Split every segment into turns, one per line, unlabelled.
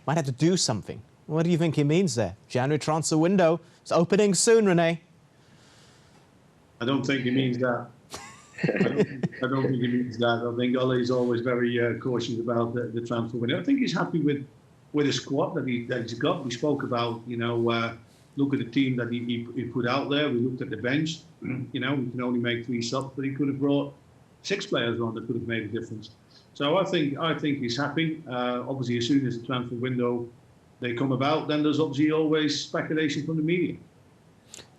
might have to do something. What do you think he means there? January transfer window. It's opening soon, Rene.
I don't think he means that. I don't think he means that. I think Ole's always very cautious about the transfer window. I think he's happy with the squad that he's got. We spoke about, look at the team that he put out there. We looked at the bench. We can only make 3 subs, but he could have brought 6 players on that could have made a difference. So I think he's happy. Obviously, as soon as the transfer window they come about, then there's obviously always speculation from the media.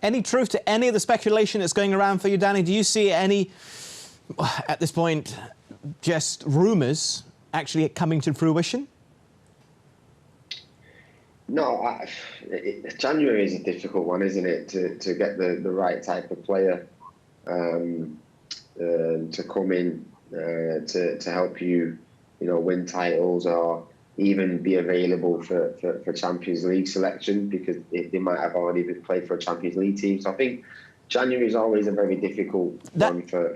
Any truth to any of the speculation that's going around for you, Danny? Do you see any, at this point, just rumours actually coming to fruition?
No, January is a difficult one, isn't it? To get the right type of player to come in to help you, win titles or even be available for Champions League selection, because they might have already been played for a Champions League team. So I think January is always a very difficult one for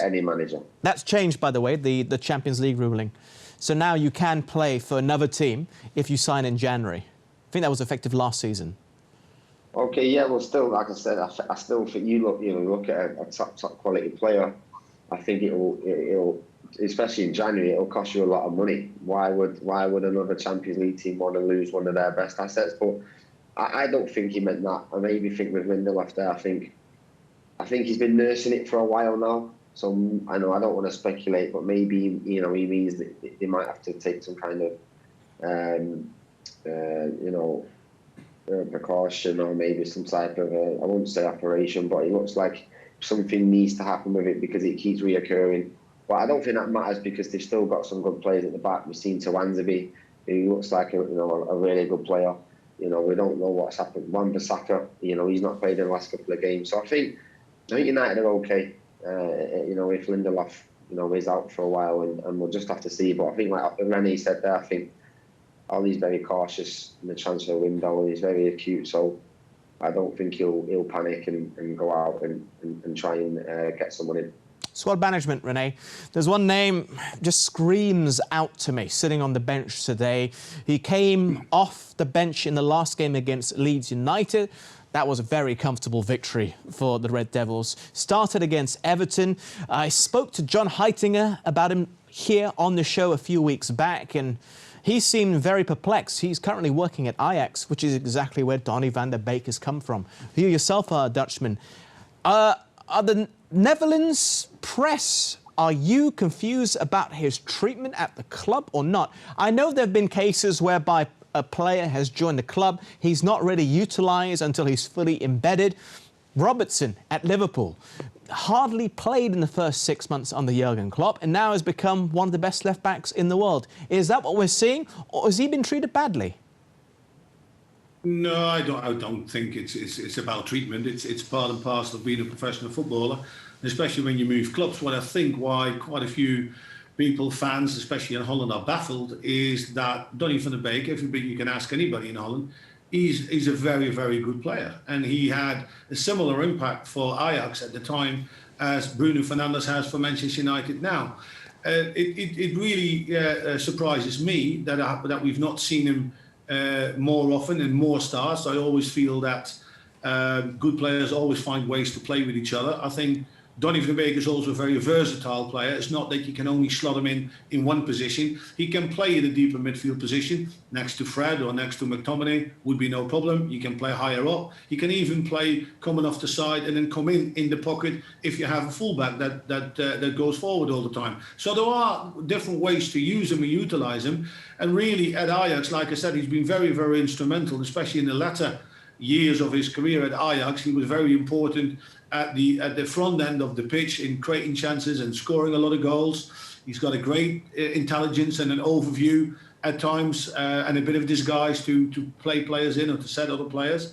any manager.
That's changed, by the way, the Champions League ruling. So now you can play for another team if you sign in January. I think that was effective last season.
Okay, yeah, well, still, like I said, I still think you look at a top quality player. I think it'll especially in January, it'll cost you a lot of money. Why would another Champions League team want to lose one of their best assets? But I don't think he meant that. I maybe think with Lindelof there, I think he's been nursing it for a while now. So I know I don't want to speculate, but maybe he means that they might have to take some kind of precaution, or maybe some type of I won't say operation, but it looks like something needs to happen with it because it keeps reoccurring. But I don't think that matters because they've still got some good players at the back. We've seen Tawanzabi, who looks like a really good player. We don't know what's happened. Wan-Bissaka, he's not played in the last couple of games. So I think United are okay. If Lindelof, is out for a while, and we'll just have to see. But I think, like Rene said there, I think Ollie's very cautious in the transfer window. He's very acute, so I don't think he'll panic and go out and try and get someone in.
Squad management, Rene. There's one name just screams out to me, sitting on the bench today. He came off the bench in the last game against Leeds United. That was a very comfortable victory for the Red Devils. Started against Everton. I spoke to John Heitinger about him here on the show a few weeks back, and he seemed very perplexed. He's currently working at Ajax, which is exactly where Donny van der Beek has come from. You yourself are a Dutchman. Are the Netherlands press, are you confused about his treatment at the club or not? I know there have been cases whereby a player has joined the club, he's not really utilised until he's fully embedded. Robertson at Liverpool hardly played in the first 6 months under Jurgen Klopp and now has become one of the best left-backs in the world. Is that what we're seeing, or has he been treated badly?
No, I don't think it's about treatment. It's part and parcel of being a professional footballer, especially when you move clubs. What I think why quite a few people, fans, especially in Holland, are baffled is that Donny van der Beek, you can ask anybody in Holland, he's a very, very good player. And he had a similar impact for Ajax at the time as Bruno Fernandes has for Manchester United now. It really surprises me that we've not seen him more often and more stars. I always feel that good players always find ways to play with each other. I think Donny van der Beek is also a very versatile player. It's not that you can only slot him in one position. He can play in a deeper midfield position next to Fred or next to McTominay, would be no problem. He can play higher up. He can even play coming off the side and then come in the pocket if you have a fullback that goes forward all the time. So there are different ways to use him and utilise him. And really at Ajax, like I said, he's been very, very instrumental, especially in the latter years of his career at Ajax. He was very important at the front end of the pitch in creating chances and scoring a lot of goals. He's got a great intelligence and an overview at times and a bit of disguise to play players in or to set other players.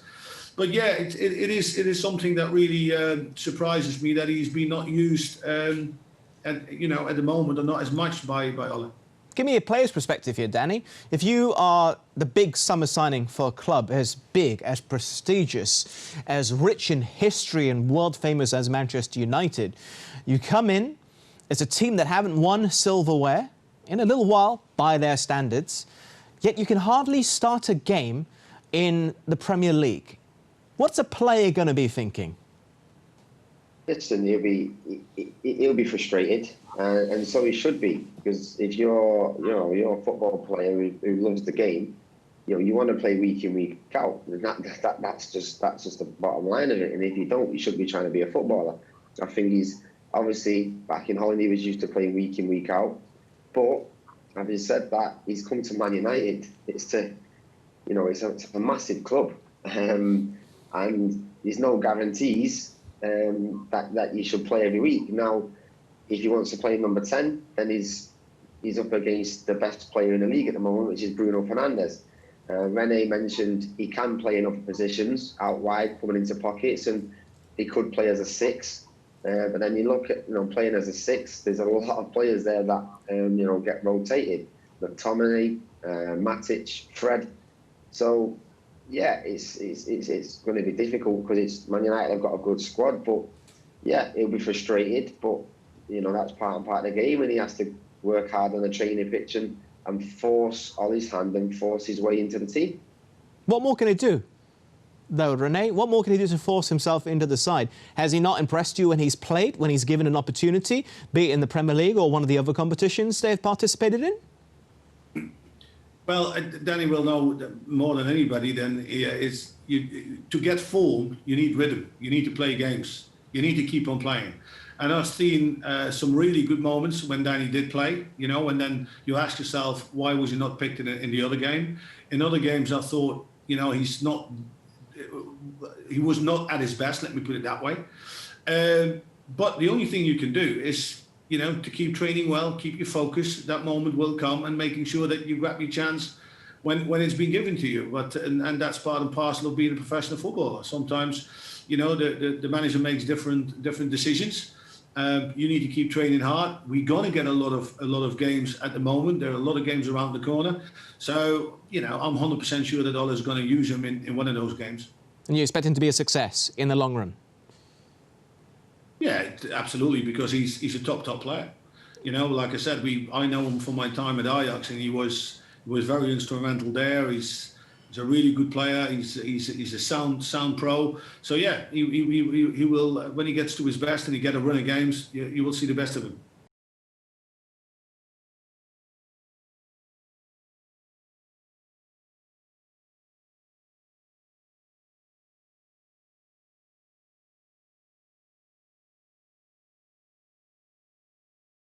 But yeah, it is something that really surprises me that he's been not used at the moment, or not as much by Ole.
Give me a player's perspective here, Danny. If you are the big summer signing for a club as big, as prestigious, as rich in history and world famous as Manchester United, you come in as a team that haven't won silverware in a little while by their standards. Yet you can hardly start a game in the Premier League. What's a player going to be thinking?
Listen, he'll be frustrated, and so he should be, because if you're a football player who loves the game, you want to play week in, week out. That's just the bottom line of it. And if you don't, you should be trying to be a footballer. I think he's obviously back in Holland. He was used to playing week in, week out. But having said that, he's come to Man United. It's a massive club, and there's no guarantees that you should play every week. Now, if he wants to play number 10, then he's up against the best player in the league at the moment, which is Bruno Fernandes. Rene mentioned he can play in other positions out wide, coming into pockets, and he could play as a 6. But then you look at playing as a 6. There's a lot of players there that get rotated. McTominay, Matic, Fred. So yeah, it's going to be difficult because it's Man United have got a good squad. But yeah, he'll be frustrated. But that's part of the game, and he has to work hard on the training pitch and force all his hand and force his way into the team.
What more can he do, though, Rene? What more can he do to force himself into the side? Has he not impressed you when he's played, when he's given an opportunity, be it in the Premier League or one of the other competitions they've participated in?
Well, Danny will know more than anybody. Then to get form, you need rhythm. You need to play games. You need to keep on playing. And I've seen some really good moments when Danny did play, and then you ask yourself, why was he not picked in the other game? In other games, I thought, he was not at his best, let me put it that way. But the only thing you can do is, to keep training well, keep your focus. That moment will come, and making sure that you grab your chance when it's been given to you. But and that's part and parcel of being a professional footballer. Sometimes, the manager makes different decisions. You need to keep training hard. We're gonna get a lot of games at the moment. There are a lot of games around the corner. So I'm 100% sure that Ole's going to use him in one of those games.
And you expect him to be a success in the long run?
Yeah, absolutely, because he's a top player. Like I said, I know him from my time at Ajax, and he was very instrumental there. He's a really good player. He's a sound pro. So yeah, he will, when he gets to his best and he get a run of games, you will see the best of him.